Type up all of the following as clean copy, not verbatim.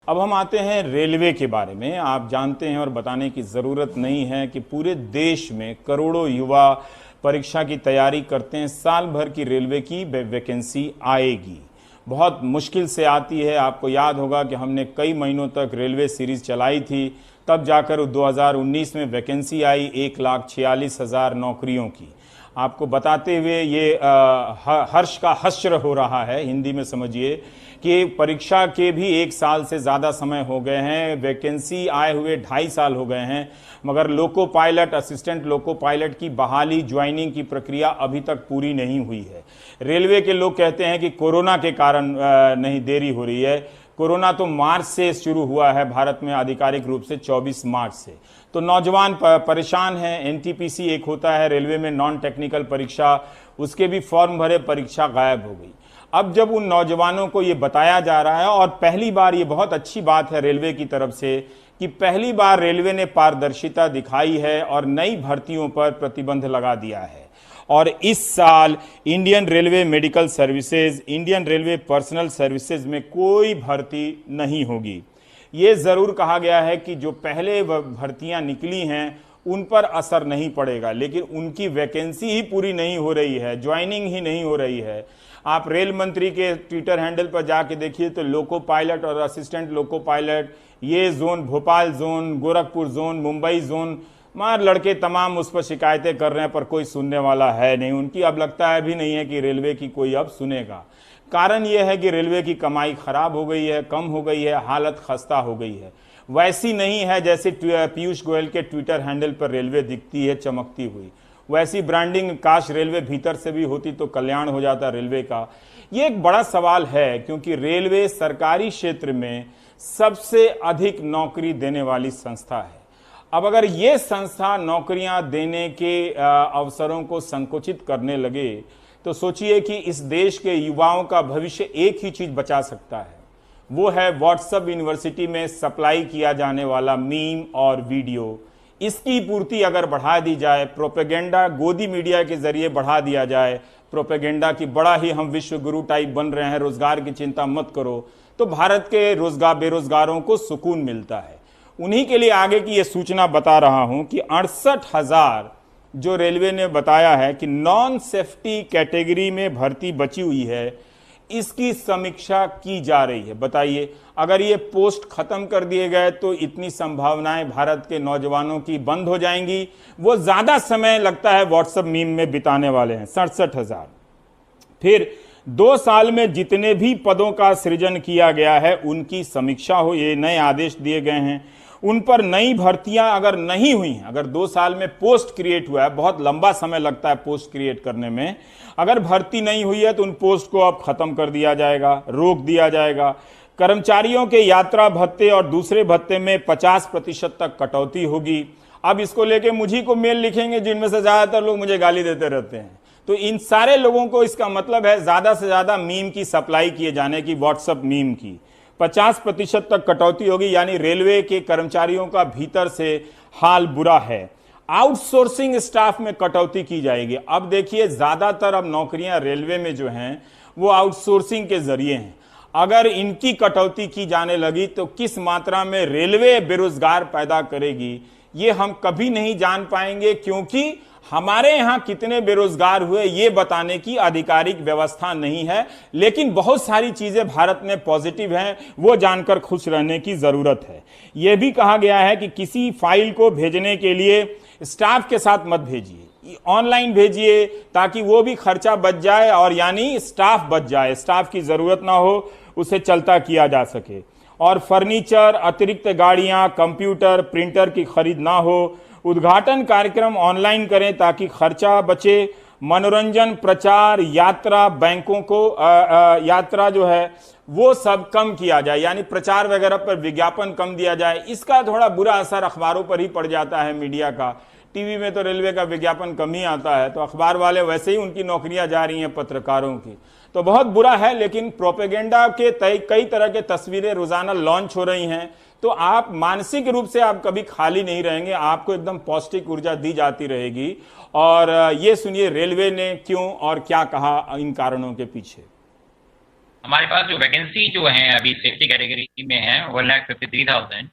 अब हम आते हैं रेलवे के बारे में। आप जानते हैं और बताने की ज़रूरत नहीं है कि पूरे देश में करोड़ों युवा परीक्षा की तैयारी करते हैं। साल भर की रेलवे की वैकेंसी आएगी, बहुत मुश्किल से आती है। आपको याद होगा कि हमने कई महीनों तक रेलवे सीरीज़ चलाई थी, तब जाकर 2019 में वैकेंसी आई 1,46,000 नौकरियों की। आपको बताते हुए ये हर्ष का हश्र हो रहा है, हिंदी में समझिए कि परीक्षा के भी 1 साल से ज़्यादा समय हो गए हैं, वैकेंसी आए हुए 2.5 साल हो गए हैं, मगर loco pilot, assistant loco pilot की बहाली, ज्वाइनिंग की प्रक्रिया अभी तक पूरी नहीं हुई है। रेलवे के लोग कहते हैं कि कोरोना के कारण नहीं देरी हो रही है। कोरोना तो मार्च से शुरू हुआ है भारत में, आधिकारिक रूप से 24 मार्च से। तो नौजवान परेशान हैं। एनटीपीसी एक होता है रेलवे में, नॉन टेक्निकल परीक्षा, उसके भी फॉर्म भरे, परीक्षा गायब हो गई। अब जब उन नौजवानों को ये बताया जा रहा है, और पहली बार, ये बहुत अच्छी बात है रेलवे की तरफ से कि पहली बार रेलवे ने पारदर्शिता दिखाई है और नई भर्तियों पर प्रतिबंध लगा दिया है। और इस साल Indian railway medical services, Indian railway personal services में कोई भर्ती नहीं होगी। ये ज़रूर कहा गया है कि जो पहले भर्तियां निकली हैं उन पर असर नहीं पड़ेगा, लेकिन उनकी वैकेंसी ही पूरी नहीं हो रही है, ज्वाइनिंग ही नहीं हो रही है। आप रेल मंत्री के ट्विटर हैंडल पर जाके देखिए तो लोको पायलट और असिस्टेंट लोको पायलट, ये zone, Bhopal zone, Gorakhpur zone, Mumbai zone, मार लड़के तमाम उस पर शिकायतें कर रहे हैं, पर कोई सुनने वाला है नहीं। उनकी अब लगता है भी नहीं है कि रेलवे की कोई अब सुनेगा। कारण यह है कि रेलवे की कमाई खराब हो गई है, कम हो गई है, हालत खस्ता हो गई है। वैसी नहीं है जैसे पीयूष गोयल के ट्विटर हैंडल पर रेलवे दिखती है चमकती हुई। वैसी ब्रांडिंग काश रेलवे भीतर से भी होती तो कल्याण हो जाता रेलवे का। ये एक बड़ा सवाल है, क्योंकि रेलवे सरकारी क्षेत्र में सबसे अधिक नौकरी देने वाली संस्था है। अब अगर ये संस्था नौकरियां देने के अवसरों को संकुचित करने लगे तो सोचिए कि इस देश के युवाओं का भविष्य एक ही चीज बचा सकता है, वो है व्हाट्सएप यूनिवर्सिटी में सप्लाई किया जाने वाला मीम और वीडियो। इसकी पूर्ति अगर बढ़ा दी जाए, प्रोपेगेंडा गोदी मीडिया के जरिए बढ़ा दिया जाए, प्रोपेगेंडा की बड़ा ही हम विश्व गुरु टाइप बन रहे हैं, रोजगार की चिंता मत करो, तो भारत के बेरोजगारों को सुकून मिलता है। उन्हीं के लिए आगे की ये सूचना बता रहा हूं कि 68,000 जो रेलवे ने बताया है कि नॉन सेफ्टी कैटेगरी में भर्ती बची हुई है, इसकी समीक्षा की जा रही है। बताइए, अगर ये पोस्ट खत्म कर दिए गए तो इतनी संभावनाएं भारत के नौजवानों की बंद हो जाएंगी। वो ज्यादा समय लगता है व्हाट्सएप मीम में बिताने वाले हैं, 67,000। फिर 2 साल में जितने भी पदों का सृजन किया गया है उनकी समीक्षा हो, ये नए आदेश दिए गए हैं। उन पर नई भर्तियां अगर नहीं हुई हैं, अगर 2 साल में पोस्ट क्रिएट हुआ है, बहुत लंबा समय लगता है पोस्ट क्रिएट करने में, अगर भर्ती नहीं हुई है तो उन पोस्ट को अब खत्म कर दिया जाएगा, रोक दिया जाएगा। कर्मचारियों के यात्रा भत्ते और दूसरे भत्ते में 50% तक कटौती होगी। अब इसको लेके मुझी को मेल लिखेंगे जिनमें से ज्यादातर लोग मुझे गाली देते रहते हैं। तो इन सारे लोगों को इसका मतलब है ज्यादा से ज्यादा मीम की सप्लाई किए जाने की, व्हाट्सएप मीम की 50% तक कटौती होगी। यानी रेलवे के कर्मचारियों का भीतर से हाल बुरा है। आउटसोर्सिंग स्टाफ में कटौती की जाएगी। अब देखिए, ज्यादातर अब नौकरियां रेलवे में जो हैं वो आउटसोर्सिंग के जरिए हैं। अगर इनकी कटौती की जाने लगी तो किस मात्रा में रेलवे बेरोजगार पैदा करेगी ये हम कभी नहीं जान पाएंगे, क्योंकि हमारे यहां कितने बेरोजगार हुए ये बताने की आधिकारिक व्यवस्था नहीं है। लेकिन बहुत सारी चीजें भारत में पॉजिटिव हैं, वो जानकर खुश रहने की जरूरत है। यह भी कहा गया है कि किसी फाइल को भेजने के लिए स्टाफ के साथ मत भेजिए, ऑनलाइन भेजिए, ताकि वो भी खर्चा बच जाए और यानी स्टाफ बच जाए, स्टाफ की जरूरत ना हो, उसे चलता किया जा सके। और फर्नीचर, अतिरिक्त गाड़ियां, कंप्यूटर, प्रिंटर की खरीद ना हो। उद्घाटन कार्यक्रम ऑनलाइन करें ताकि खर्चा बचे। मनोरंजन, प्रचार, यात्रा, बैंकों को यात्रा जो है वो सब कम किया जाए, यानी प्रचार वगैरह पर विज्ञापन कम दिया जाए। इसका थोड़ा बुरा असर अखबारों पर ही पड़ जाता है, मीडिया का। टीवी में तो रेलवे का विज्ञापन कम ही आता है, तो अखबार वाले वैसे ही उनकी नौकरियां जा रही हैं पत्रकारों की, तो बहुत बुरा है। लेकिन प्रोपेगेंडा के कई तरह के तस्वीरें रोजाना लॉन्च हो रही हैं, तो आप मानसिक रूप से आप कभी खाली नहीं रहेंगे, आपको एकदम पौष्टिक ऊर्जा दी जाती रहेगी। और ये सुनिए रेलवे ने क्यों और क्या कहा इन कारणों के पीछे। हमारे पास जो वैकेंसी जो है अभी सेफ्टी कैटेगरी में है 1,53,000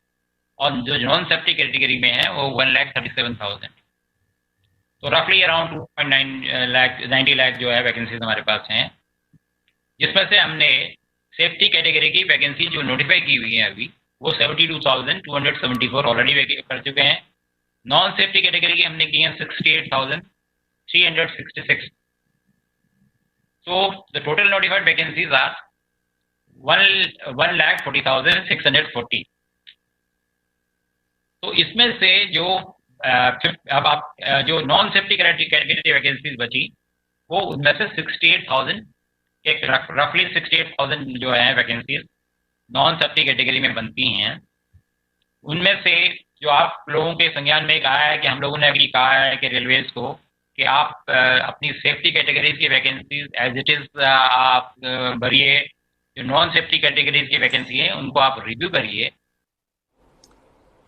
और जो नॉन सेफ्टी कैटेगरी में है वो 1,37,000। तो रफली अराउंड 2.9 लाख 90 लाख जो है वैकेंसीज हमारे पास हैं, जिसमें से हमने सेफ्टी कैटेगरी की वैकेंसी जो नोटिफाई की हुई है अभी वो 72,274 ऑलरेडी कर चुके हैं। नॉन सेफ्टी कैटेगरी की हमने की है 68,366। So the total notified vacancies are 1,40,640। तो इसमें से जो अब आप जो नॉन सेफ्टी कैटेगरी वैकेंसीज बची वो उनमें से 68,000 एक रफली 68,000 जो है वैकेंसीज नॉन सेफ्टी कैटेगरी में बनती हैं। उनमें से जो आप लोगों के संज्ञान में कहा है कि हम लोगों ने अभी कहा है कि रेलवेज को कि आप अपनी सेफ्टी कैटेगरीज की वैकेंसीज एज इट इज आप भरिए, जो नॉन सेफ्टी कैटेगरीज की वैकेंसी है उनको आप रिव्यू करिए।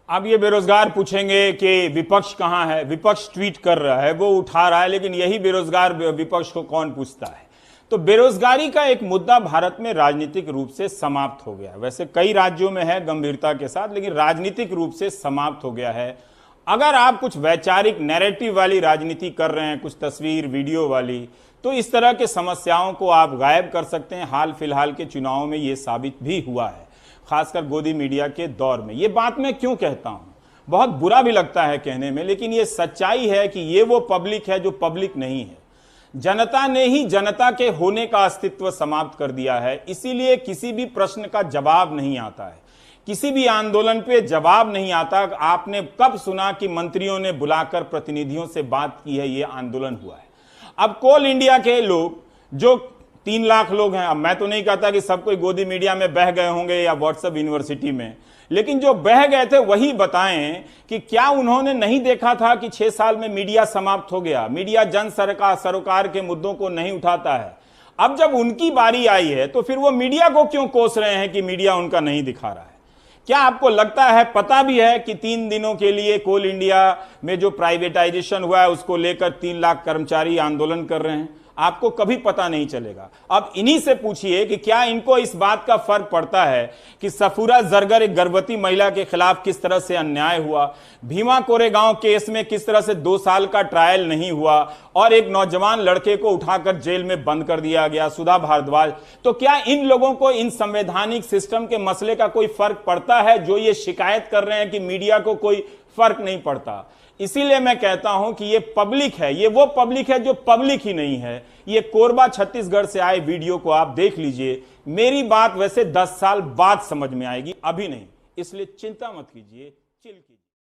अब ये बेरोजगार पूछेंगे कि विपक्ष कहां है। विपक्ष ट्वीट कर रहा है, वो उठा रहा है, लेकिन यही बेरोजगार विपक्ष को कौन पूछता है। तो बेरोजगारी का एक मुद्दा भारत में राजनीतिक रूप से समाप्त हो गया। वैसे कई राज्यों में है गंभीरता के साथ, लेकिन राजनीतिक रूप से समाप्त हो गया है। अगर आप कुछ वैचारिक नैरेटिव वाली राजनीति कर रहे हैं, कुछ तस्वीर वीडियो वाली, तो इस तरह के समस्याओं को आप गायब कर सकते हैं। हाल फिलहाल के चुनाव में ये साबित भी हुआ है, खासकर गोदी मीडिया के दौर में। ये बात मैं क्यों कहता हूं, बहुत बुरा भी लगता है कहने में, लेकिन ये सच्चाई है कि ये वो पब्लिक है जो पब्लिक नहीं है। जनता ने ही जनता के होने का अस्तित्व समाप्त कर दिया है। इसीलिए किसी भी प्रश्न का जवाब नहीं आता है, किसी भी आंदोलन पे जवाब नहीं आता। आपने कब सुना कि मंत्रियों ने बुलाकर प्रतिनिधियों से बात की है, ये आंदोलन हुआ है। अब कोल इंडिया के लोग जो 3 लाख लोग हैं, अब मैं तो नहीं कहता कि सब कोई गोदी मीडिया में बह गए होंगे या व्हाट्सएप यूनिवर्सिटी में, लेकिन जो बह गए थे वही बताएं कि क्या उन्होंने नहीं देखा था कि 6 साल में मीडिया समाप्त हो गया। मीडिया जन सरोकार के मुद्दों को नहीं उठाता है। अब जब उनकी बारी आई है तो फिर वो मीडिया को क्यों कोस रहे हैं कि मीडिया उनका नहीं दिखा रहा है। क्या आपको लगता है, पता भी है कि 3 दिनों के लिए कोल इंडिया में जो प्राइवेटाइजेशन हुआ है उसको लेकर 3 लाख कर्मचारी आंदोलन कर रहे हैं? आपको कभी पता नहीं चलेगा। अब इन्हीं से पूछिए कि क्या इनको इस बात का फर्क पड़ता है कि सफूरा जरगर एक गर्भवती महिला के खिलाफ किस तरह से अन्याय हुआ, भीमा कोरेगांव केस में किस तरह से 2 साल का ट्रायल नहीं हुआ और एक नौजवान लड़के को उठाकर जेल में बंद कर दिया गया, सुधा भारद्वाज। तो क्या इन लोगों को इन संवैधानिक सिस्टम के मसले का कोई फर्क पड़ता है, जो ये शिकायत कर रहे हैं कि मीडिया को कोई फर्क नहीं पड़ता? इसीलिए मैं कहता हूं कि ये पब्लिक है, ये वो पब्लिक है जो पब्लिक ही नहीं है। ये कोरबा छत्तीसगढ़ से आए वीडियो को आप देख लीजिए। मेरी बात वैसे 10 साल बाद समझ में आएगी, अभी नहीं, इसलिए चिंता मत कीजिए, चिल कीजिए।